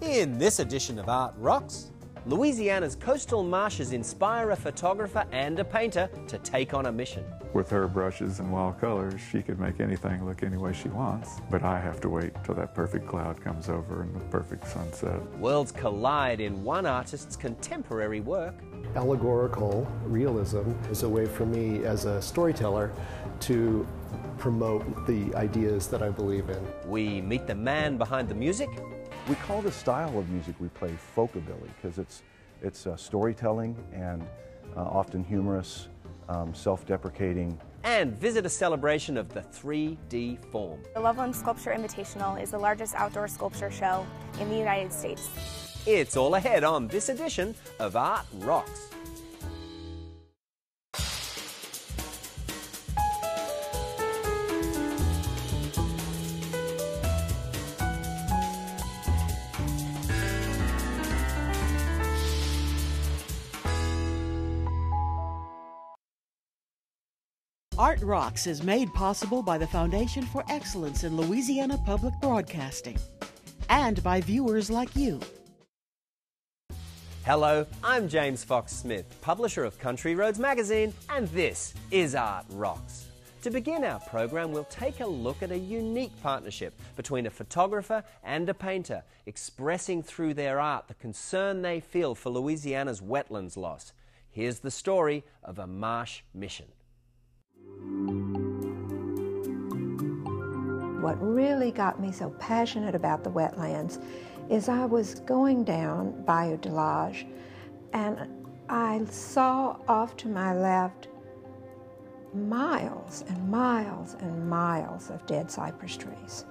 In this edition of Art Rocks, Louisiana's coastal marshes inspire a photographer and a painter to take on a mission. With her brushes and wild colors, she could make anything look any way she wants, but I have to wait till that perfect cloud comes over and the perfect sunset. Worlds collide in one artist's contemporary work. Allegorical realism is a way for me as a storyteller to promote the ideas that I believe in. We meet the man behind the music. We call the style of music we play folkabilly because it's storytelling and often humorous, self-deprecating. And visit a celebration of the 3D form. The Loveland Sculpture Invitational is the largest outdoor sculpture show in the United States. It's all ahead on this edition of Art Rocks. Art Rocks is made possible by the Foundation for Excellence in Louisiana Public Broadcasting and by viewers like you. Hello, I'm James Fox Smith, publisher of Country Roads magazine, and this is Art Rocks. To begin our program, we'll take a look at a unique partnership between a photographer and a painter, expressing through their art the concern they feel for Louisiana's wetlands loss. Here's the story of a Marsh Mission. What really got me so passionate about the wetlands is I was going down Bayou Delage and I saw off to my left miles and miles and miles of dead cypress trees.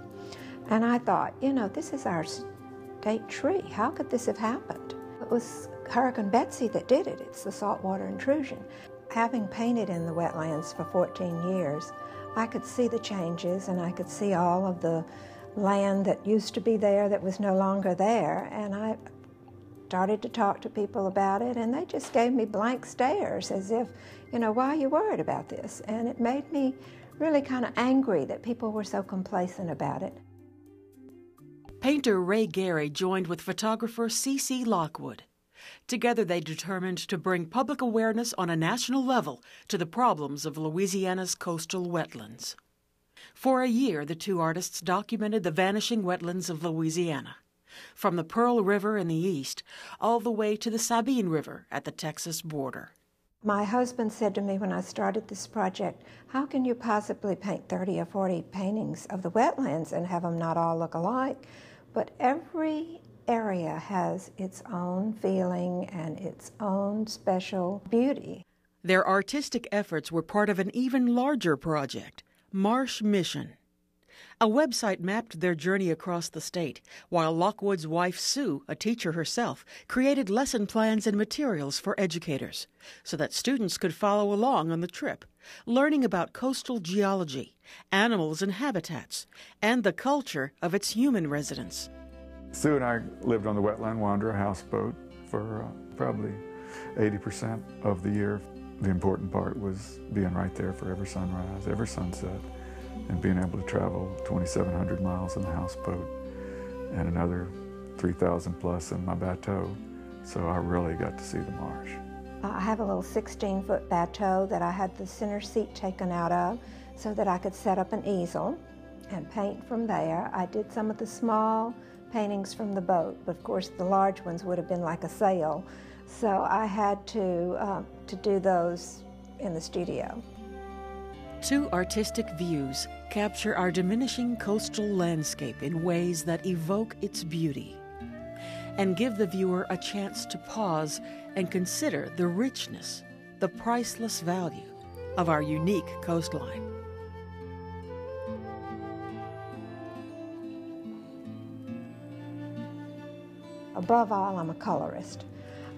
And I thought, you know, this is our state tree. How could this have happened? It was Hurricane Betsy that did it. It's the saltwater intrusion. Having painted in the wetlands for 14 years, I could see the changes and I could see all of the land that used to be there that was no longer there. And I started to talk to people about it and they just gave me blank stares as if, you know, why are you worried about this? And it made me really kind of angry that people were so complacent about it. Painter Rhea Gary joined with photographer C.C. Lockwood. Together they determined to bring public awareness on a national level to the problems of Louisiana's coastal wetlands. For a year, the two artists documented the vanishing wetlands of Louisiana, from the Pearl River in the east all the way to the Sabine River at the Texas border. My husband said to me when I started this project, how can you possibly paint 30 or 40 paintings of the wetlands and have them not all look alike? But every area has its own feeling and its own special beauty. Their artistic efforts were part of an even larger project, Marsh Mission. A website mapped their journey across the state, while Lockwood's wife Sue, a teacher herself, created lesson plans and materials for educators so that students could follow along on the trip, learning about coastal geology, animals and habitats, and the culture of its human residents. Sue and I lived on the Wetland Wanderer houseboat for probably 80% of the year. The important part was being right there for every sunrise, every sunset, and being able to travel 2,700 miles in the houseboat and another 3,000 plus in my bateau. So I really got to see the marsh. I have a little 16-foot bateau that I had the center seat taken out of so that I could set up an easel and paint from there. I did some of the small paintings from the boat, but of course the large ones would have been like a sail. So I had to do those in the studio. Two artistic views capture our diminishing coastal landscape in ways that evoke its beauty and give the viewer a chance to pause and consider the richness, the priceless value of our unique coastline. Above all, I'm a colorist.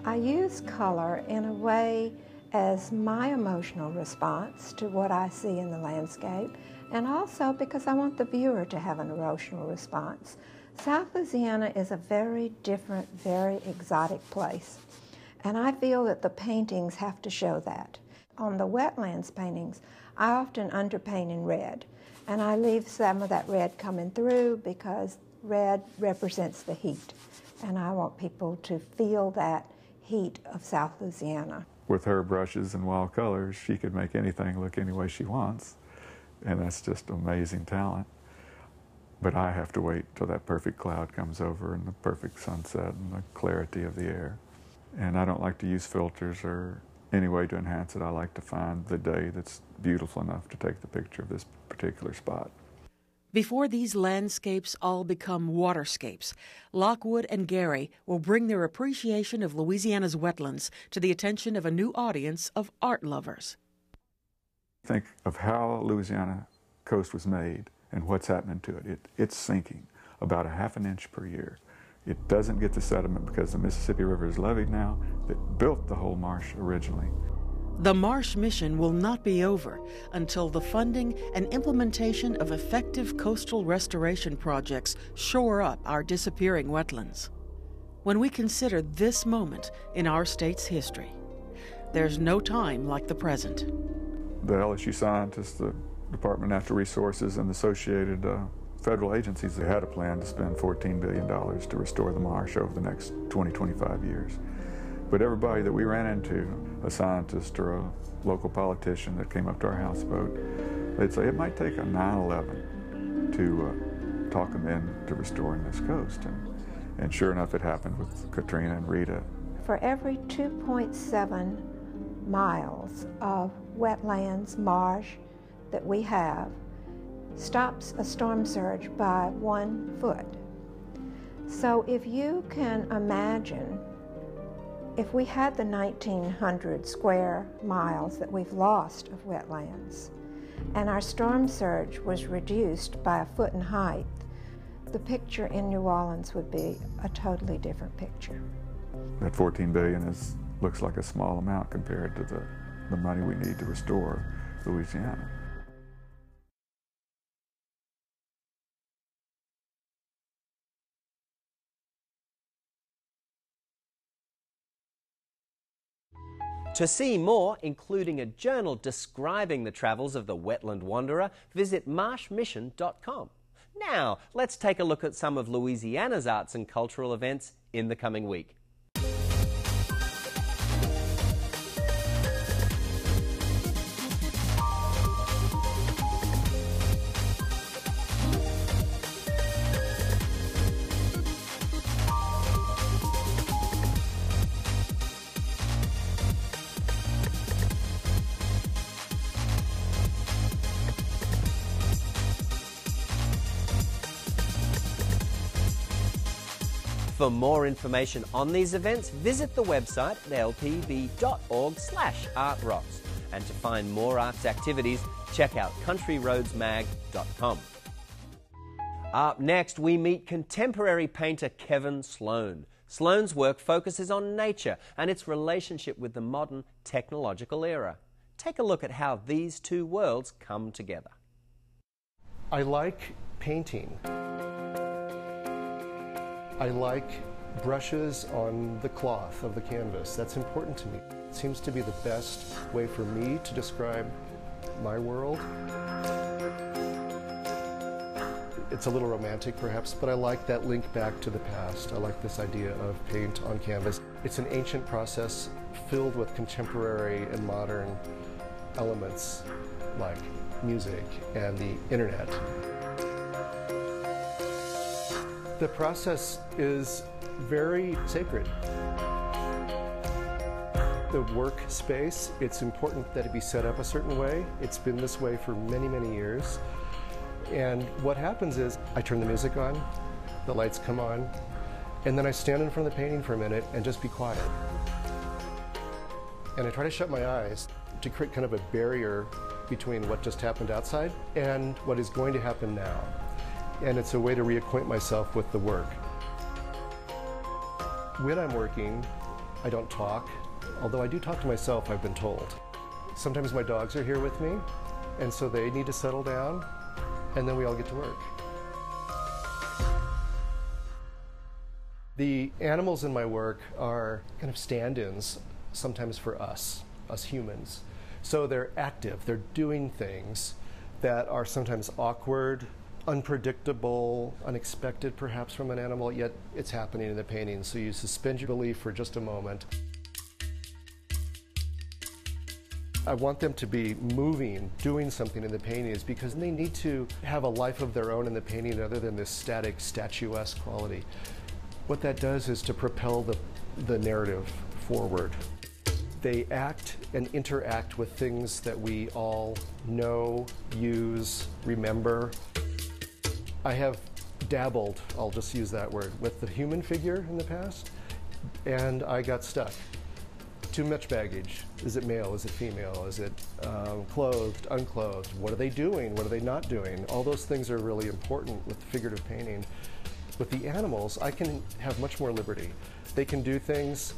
I use color in a way as my emotional response to what I see in the landscape, and also because I want the viewer to have an emotional response. South Louisiana is a very different, very exotic place, and I feel that the paintings have to show that. On the wetlands paintings, I often underpaint in red, and I leave some of that red coming through because red represents the heat, and I want people to feel that heat of South Louisiana. With her brushes and wild colors, she could make anything look any way she wants, and that's just amazing talent. But I have to wait till that perfect cloud comes over and the perfect sunset and the clarity of the air. And I don't like to use filters or any way to enhance it. I like to find the day that's beautiful enough to take the picture of this particular spot. Before these landscapes all become waterscapes, Lockwood and Gary will bring their appreciation of Louisiana's wetlands to the attention of a new audience of art lovers. Think of how Louisiana coast was made and what's happening to it. It's sinking about 1/2 inch per year. It doesn't get the sediment because the Mississippi River is leveed now that built the whole marsh originally. The Marsh Mission will not be over until the funding and implementation of effective coastal restoration projects shore up our disappearing wetlands. When we consider this moment in our state's history, there's no time like the present. The LSU scientists, the Department of Natural Resources, and the associated federal agencies, they had a plan to spend $14 billion to restore the marsh over the next 20-25 years. But everybody that we ran into, a scientist or a local politician that came up to our houseboat, they'd say it might take a 9/11 to talk them into restoring this coast. And sure enough, it happened with Katrina and Rita. For every 2.7 miles of wetlands, marsh that we have, stops a storm surge by 1 foot. So if you can imagine, if we had the 1,900 square miles that we've lost of wetlands, and our storm surge was reduced by 1 foot in height, the picture in New Orleans would be a totally different picture. That $14 billion looks like a small amount compared to the money we need to restore Louisiana. To see more, including a journal describing the travels of the wetland wanderer, visit marshmission.com. Now, let's take a look at some of Louisiana's arts and cultural events in the coming week. For more information on these events, visit the website at lpv.org/artrocks. And to find more arts activities, check out countryroadsmag.com. Up next, we meet contemporary painter Kevin Sloan. Sloan's work focuses on nature and its relationship with the modern technological era. Take a look at how these two worlds come together. I like painting. I like brushes on the cloth of the canvas. That's important to me. It seems to be the best way for me to describe my world. It's a little romantic perhaps, but I like that link back to the past. I like this idea of paint on canvas. It's an ancient process filled with contemporary and modern elements like music and the internet. The process is very sacred. The workspace, it's important that it be set up a certain way. It's been this way for many, many years. And what happens is I turn the music on, the lights come on, and then I stand in front of the painting for a minute and just be quiet. And I try to shut my eyes to create kind of a barrier between what just happened outside and what is going to happen now. And it's a way to reacquaint myself with the work. When I'm working, I don't talk, although I do talk to myself, I've been told. Sometimes my dogs are here with me, and so they need to settle down, and then we all get to work. The animals in my work are kind of stand-ins, sometimes for us humans. So they're active, they're doing things that are sometimes awkward, unpredictable, unexpected perhaps from an animal, yet it's happening in the painting. So you suspend your belief for just a moment. I want them to be moving, doing something in the paintings, because they need to have a life of their own in the painting other than this static, statuesque quality. What that does is to propel the narrative forward. They act and interact with things that we all know, use, remember. I have dabbled, I'll just use that word, with the human figure in the past, and I got stuck. Too much baggage. Is it male? Is it female? Is it clothed, unclothed? What are they doing? What are they not doing? All those things are really important with figurative painting. With the animals, I can have much more liberty. They can do things,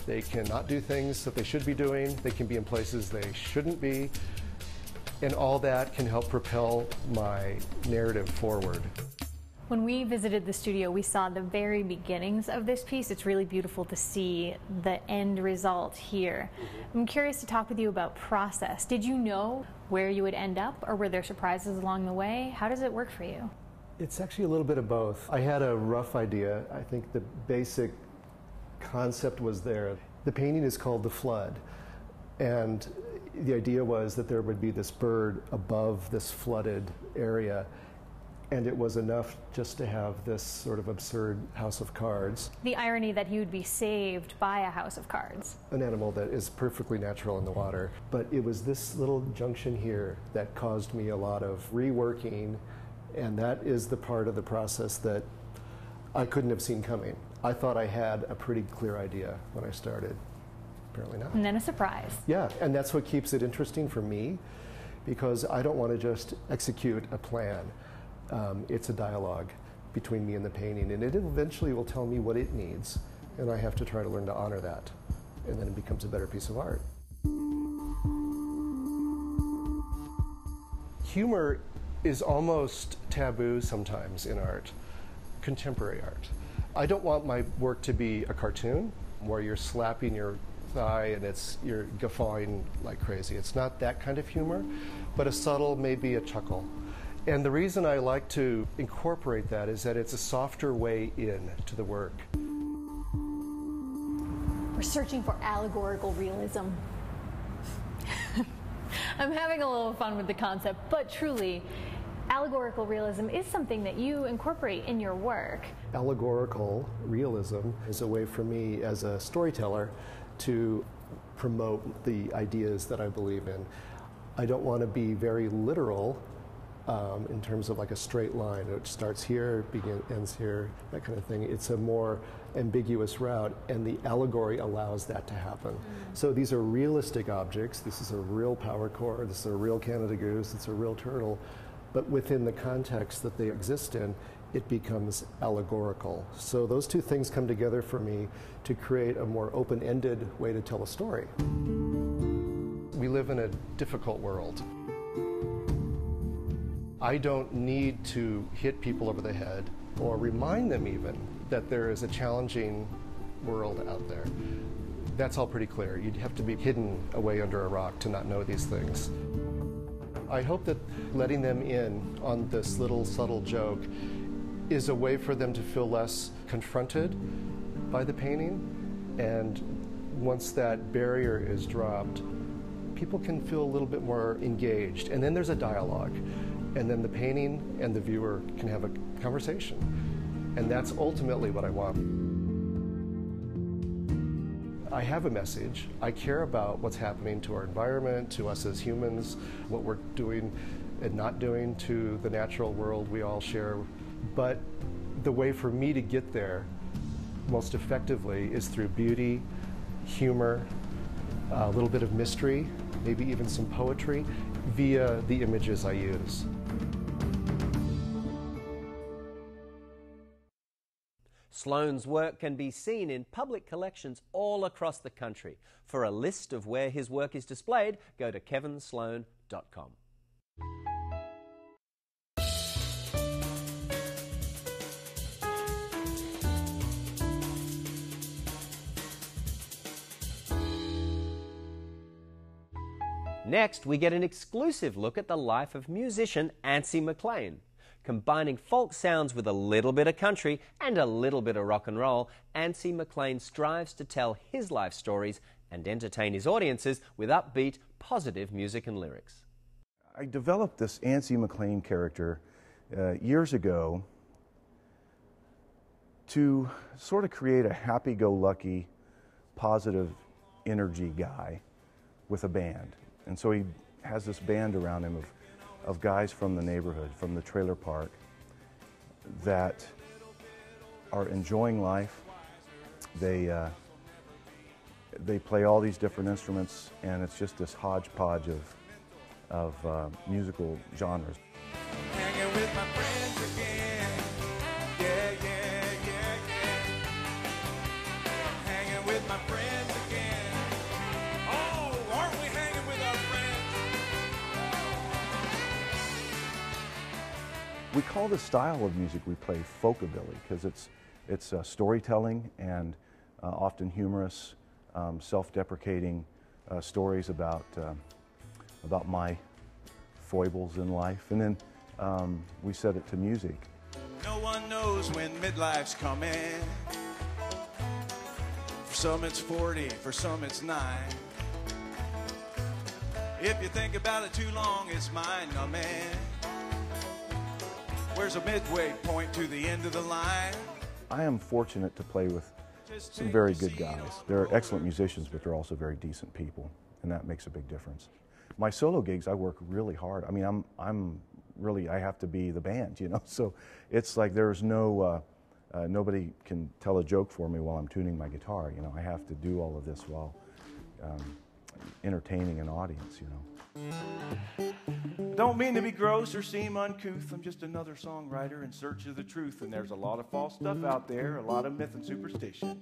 they cannot do things that they should be doing, they can be in places they shouldn't be, and all that can help propel my narrative forward. When we visited the studio, we saw the very beginnings of this piece. It's really beautiful to see the end result here. I'm curious to talk with you about process. Did you know where you would end up, or were there surprises along the way? How does it work for you? It's actually a little bit of both. I had a rough idea. I think the basic concept was there. The painting is called The Flood, and the idea was that there would be this bird above this flooded area, and it was enough just to have this sort of absurd house of cards. The irony that he would be saved by a house of cards. An animal that is perfectly natural in the water. But it was this little junction here that caused me a lot of reworking, and that is the part of the process that I couldn't have seen coming. I thought I had a pretty clear idea when I started. Apparently not. And then a surprise. Yeah, and that's what keeps it interesting for me, because I don't want to just execute a plan. It's a dialogue between me and the painting, and it eventually will tell me what it needs, and I have to try to learn to honor that, and then it becomes a better piece of art. Humor is almost taboo sometimes in art, contemporary art. I don't want my work to be a cartoon where you're slapping your thigh and you're guffawing like crazy. It's not that kind of humor, but a subtle, maybe a chuckle. And the reason I like to incorporate that is that it's a softer way in to the work. We're searching for allegorical realism. I'm having a little fun with the concept, but truly, allegorical realism is something that you incorporate in your work. Allegorical realism is a way for me as a storyteller to promote the ideas that I believe in. I don't want to be very literal in terms of like a straight line. It starts here, ends here, that kind of thing. It's a more ambiguous route, and the allegory allows that to happen. So these are realistic objects. This is a real power core. This is a real Canada goose. It's a real turtle. But within the context that they exist in, it becomes allegorical. So those two things come together for me to create a more open-ended way to tell a story. We live in a difficult world. I don't need to hit people over the head or remind them even that there is a challenging world out there. That's all pretty clear. You'd have to be hidden away under a rock to not know these things. I hope that letting them in on this little subtle joke is a way for them to feel less confronted by the painting, and once that barrier is dropped, people can feel a little bit more engaged, and then there's a dialogue, and then the painting and the viewer can have a conversation, and that's ultimately what I want. I have a message. I care about what's happening to our environment, to us as humans, what we're doing and not doing to the natural world we all share. But the way for me to get there most effectively is through beauty, humor, a little bit of mystery, maybe even some poetry, via the images I use. Sloane's work can be seen in public collections all across the country. For a list of where his work is displayed, go to kevinsloan.com. Next, we get an exclusive look at the life of musician Antsy McClain. Combining folk sounds with a little bit of country and a little bit of rock and roll, Antsy McClain strives to tell his life stories and entertain his audiences with upbeat, positive music and lyrics. I developed this Antsy McClain character years ago to sort of create a happy-go-lucky, positive energy guy with a band. And so he has this band around him of guys from the neighborhood, from the trailer park, that are enjoying life. They play all these different instruments, and it's just this hodgepodge of musical genres. Hanging with my friends again. Yeah, yeah, yeah, yeah. Hanging with my friends again. Oh, aren't we hanging with our friends? We call the style of music we play folkabilly because it's storytelling and often humorous, self-deprecating stories about my foibles in life, and then we set it to music. No one knows when midlife's coming. For some it's 40, for some it's 9. If you think about it too long, it's mind-numbing. Where's a midway point to the end of the line? I am fortunate to play with some very good guys. They're excellent musicians, but they're also very decent people, and that makes a big difference. My solo gigs, I work really hard. I mean, I have to be the band, you know. So it's like there's no, nobody can tell a joke for me while I'm tuning my guitar. You know, I have to do all of this while entertaining an audience, you know. Don't mean to be gross or seem uncouth. I'm just another songwriter in search of the truth, and there's a lot of false stuff out there, a lot of myth and superstition.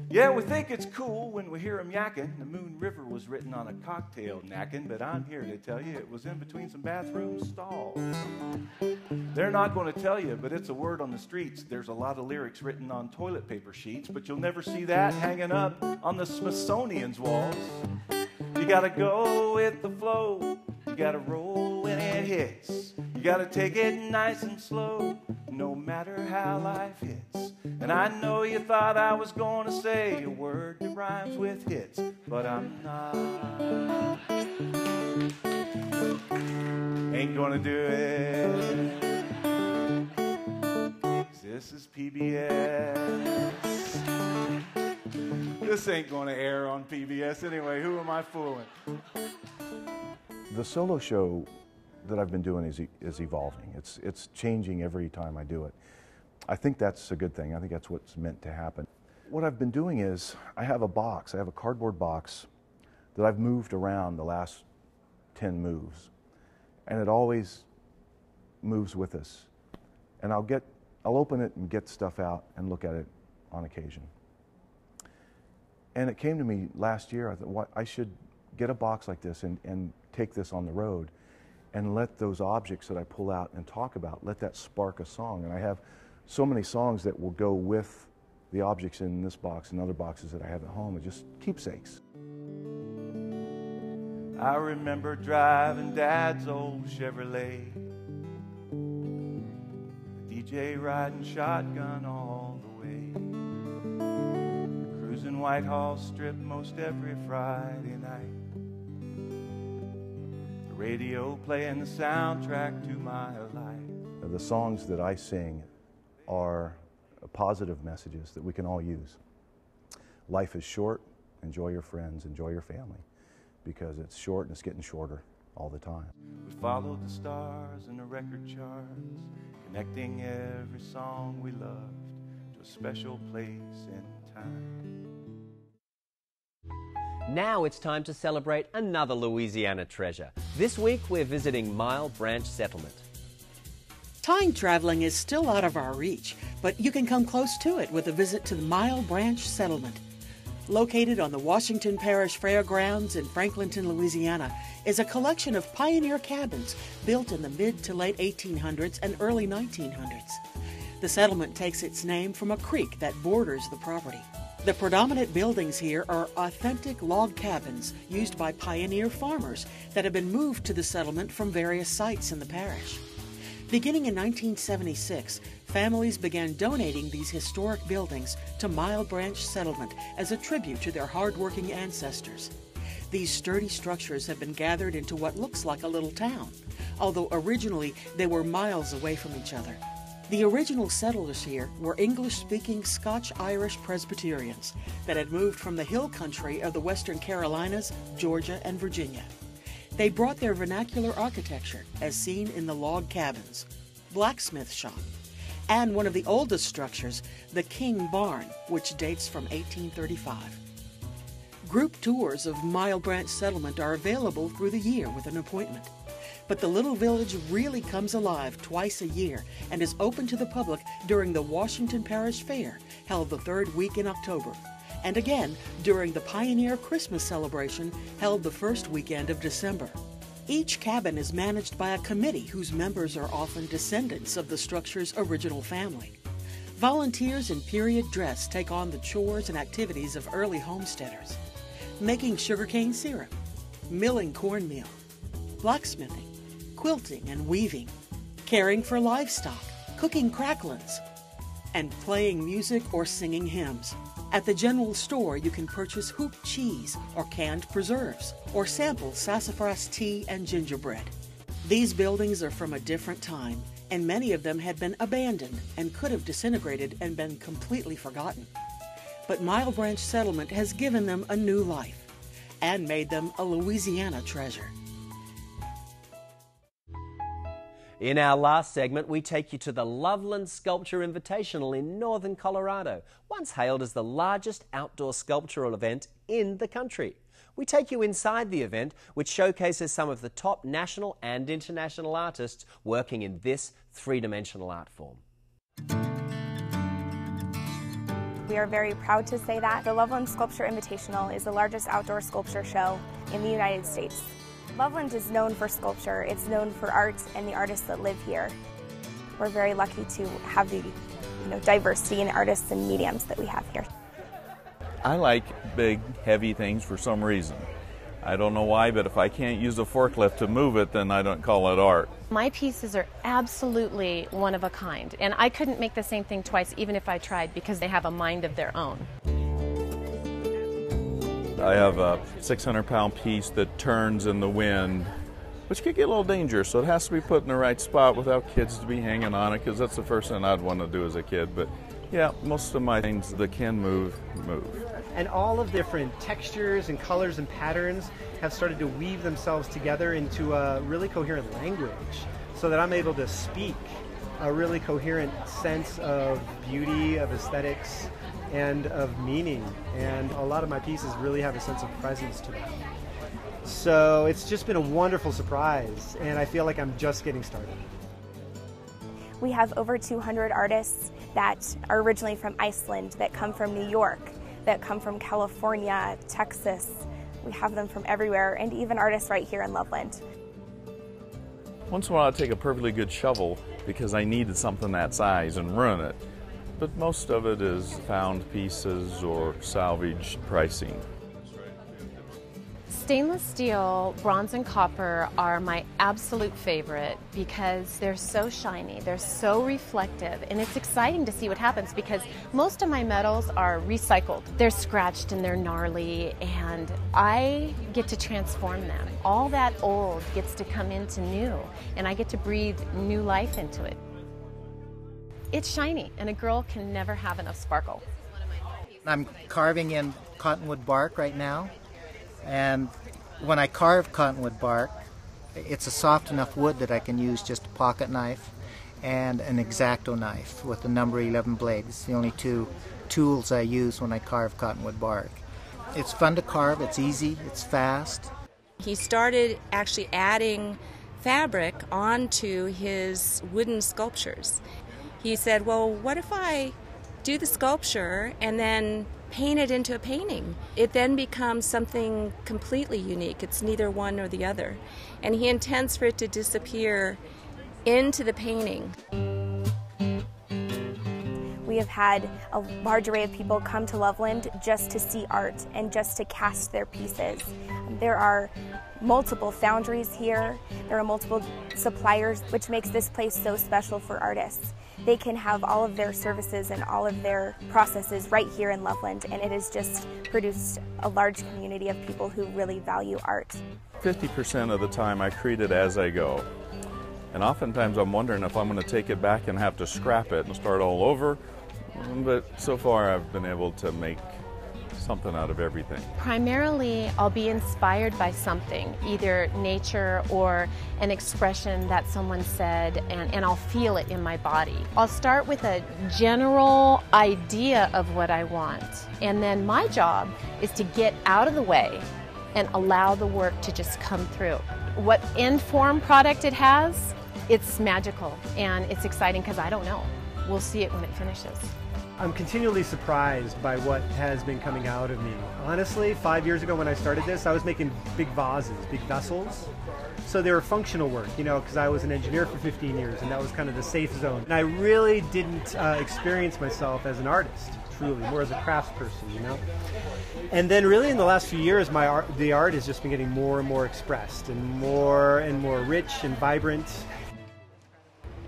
Yeah, we think it's cool when we hear 'em yakking. The Moon River was written on a cocktail napkin, but I'm here to tell you it was in between some bathroom stalls. They're not going to tell you, but it's a word on the streets. There's a lot of lyrics written on toilet paper sheets, but you'll never see that hanging up on the Smithsonian's walls. You gotta go with the flow. You gotta roll when it hits. You gotta take it nice and slow, no matter how life hits. And I know you thought I was gonna say a word that rhymes with hits, but I'm not. Ain't gonna do it. This is PBS. This ain't gonna air on PBS anyway. Who am I fooling? The solo show that I've been doing is evolving. It's changing every time I do it. I think that's a good thing. I think that's what's meant to happen. What I've been doing is I have a box. I have a cardboard box that I've moved around the last 10 moves, and it always moves with us. And I'll open it and get stuff out and look at it on occasion. And it came to me last year. I thought, I should get a box like this and take this on the road and let those objects that I pull out and talk about, let that spark a song. And I have so many songs that will go with the objects in this box and other boxes that I have at home. It's just keepsakes. I remember driving Dad's old Chevrolet, the DJ riding shotgun all the way, cruising Whitehall Strip most every Friday night, the radio playing the soundtrack to my life. The songs that I sing are positive messages that we can all use. Life is short. Enjoy your friends, enjoy your family, because it's short and it's getting shorter all the time. We followed the stars in the record charts, connecting every song we loved to a special place in time. Now it's time to celebrate another Louisiana treasure. This week we're visiting Mile Branch Settlement. Time traveling is still out of our reach, but you can come close to it with a visit to the Mile Branch Settlement. Located on the Washington Parish Fairgrounds in Franklinton, Louisiana, is a collection of pioneer cabins built in the mid to late 1800s and early 1900s. The settlement takes its name from a creek that borders the property. The predominant buildings here are authentic log cabins used by pioneer farmers that have been moved to the settlement from various sites in the parish. Beginning in 1976, families began donating these historic buildings to Mile Branch Settlement as a tribute to their hard-working ancestors. These sturdy structures have been gathered into what looks like a little town, although originally they were miles away from each other. The original settlers here were English-speaking Scotch-Irish Presbyterians that had moved from the hill country of the Western Carolinas, Georgia, and Virginia. They brought their vernacular architecture, as seen in the log cabins, blacksmith shop, and one of the oldest structures, the King Barn, which dates from 1835. Group tours of Mile Branch Settlement are available through the year with an appointment. But the little village really comes alive twice a year and is open to the public during the Washington Parish Fair, held the third week in October, and again during the Pioneer Christmas celebration, held the first weekend of December. Each cabin is managed by a committee whose members are often descendants of the structure's original family. Volunteers in period dress take on the chores and activities of early homesteaders, making sugarcane syrup, milling cornmeal, blacksmithing, quilting and weaving, caring for livestock, cooking cracklins, and playing music or singing hymns. At the general store, you can purchase hoop cheese or canned preserves, or sample sassafras tea and gingerbread. These buildings are from a different time, and many of them had been abandoned and could have disintegrated and been completely forgotten. But Mile Branch Settlement has given them a new life and made them a Louisiana treasure. In our last segment, we take you to the Loveland Sculpture Invitational in northern Colorado, once hailed as the largest outdoor sculptural event in the country. We take you inside the event, which showcases some of the top national and international artists working in this three-dimensional art form. We are very proud to say that the Loveland Sculpture Invitational is the largest outdoor sculpture show in the United States. Loveland is known for sculpture, it's known for art and the artists that live here. We're very lucky to have the diversity in artists and mediums that we have here. I like big, heavy things for some reason. I don't know why, but if I can't use a forklift to move it, then I don't call it art. My pieces are absolutely one of a kind, and I couldn't make the same thing twice even if I tried, because they have a mind of their own. I have a 600-pound piece that turns in the wind, which could get a little dangerous, so it has to be put in the right spot without kids to be hanging on it, because that's the first thing I'd want to do as a kid. But yeah, most of my things that can move, move. And all of different textures and colors and patterns have started to weave themselves together into a really coherent language, so that I'm able to speak a really coherent sense of beauty, of aesthetics, and of meaning. And a lot of my pieces really have a sense of presence to them. So it's just been a wonderful surprise, and I feel like I'm just getting started. We have over 200 artists that are originally from Iceland, that come from New York, that come from California, Texas. We have them from everywhere, and even artists right here in Loveland. Once in a while I'd take a perfectly good shovel because I needed something that size and ruin it. But most of it is found pieces or salvage pricing. Stainless steel, bronze, and copper are my absolute favorite because they're so shiny, they're so reflective, and it's exciting to see what happens because most of my metals are recycled. They're scratched and they're gnarly, and I get to transform them. All that old gets to come into new, and I get to breathe new life into it. It's shiny, and a girl can never have enough sparkle. I'm carving in cottonwood bark right now. And when I carve cottonwood bark, it's a soft enough wood that I can use just a pocket knife and an X-Acto knife with the number 11 blade. It's the only two tools I use when I carve cottonwood bark. It's fun to carve, it's easy, it's fast. He started actually adding fabric onto his wooden sculptures. He said, well, what if I do the sculpture and then paint it into a painting? It then becomes something completely unique. It's neither one nor the other. And he intends for it to disappear into the painting. We have had a large array of people come to Loveland just to see art and just to cast their pieces. There are multiple foundries here, there are multiple suppliers, which makes this place so special for artists. They can have all of their services and all of their processes right here in Loveland, and it has just produced a large community of people who really value art. 50% of the time I create it as I go. And oftentimes I'm wondering if I'm going to take it back and have to scrap it and start all over. But so far I've been able to make something out of everything. Primarily, I'll be inspired by something, either nature or an expression that someone said, and I'll feel it in my body. I'll start with a general idea of what I want, and then my job is to get out of the way and allow the work to just come through. What end form product it has, it's magical and it's exciting because I don't know. We'll see it when it finishes. I'm continually surprised by what has been coming out of me. Honestly, 5 years ago when I started this, I was making big vases, big vessels. So they were functional work, you know, because I was an engineer for 15 years and that was kind of the safe zone. And I really didn't experience myself as an artist, truly, more as a craftsperson, you know. And then really in the last few years, the art has just been getting more and more expressed and more rich and vibrant.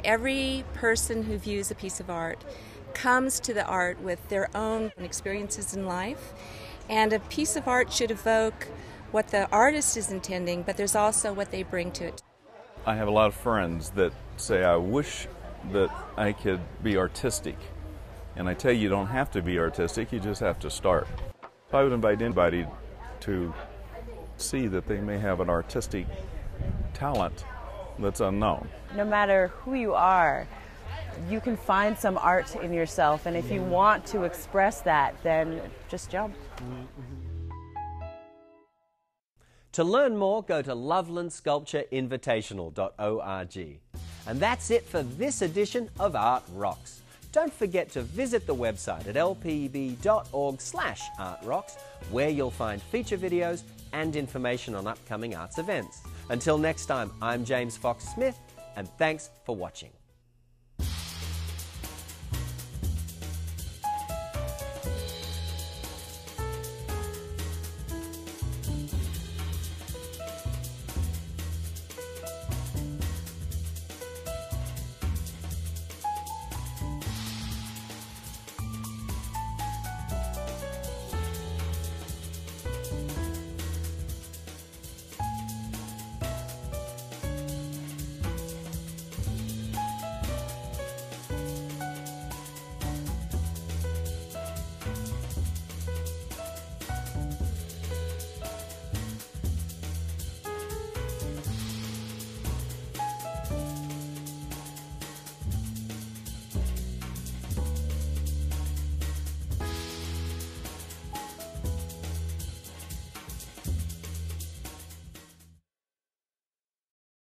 Every person who views a piece of art comes to the art with their own experiences in life, and a piece of art should evoke what the artist is intending, but there's also what they bring to it. I have a lot of friends that say, I wish that I could be artistic. And I tell you, you don't have to be artistic, you just have to start. I would invite anybody to see that they may have an artistic talent that's unknown. No matter who you are, you can find some art in yourself, and if you want to express that, then just jump. To learn more, go to Loveland Sculpture Invitational.org. And that's it for this edition of Art Rocks. Don't forget to visit the website at lpb.org/artrocks, where you'll find feature videos and information on upcoming arts events. Until next time, I'm James Fox Smith, and thanks for watching.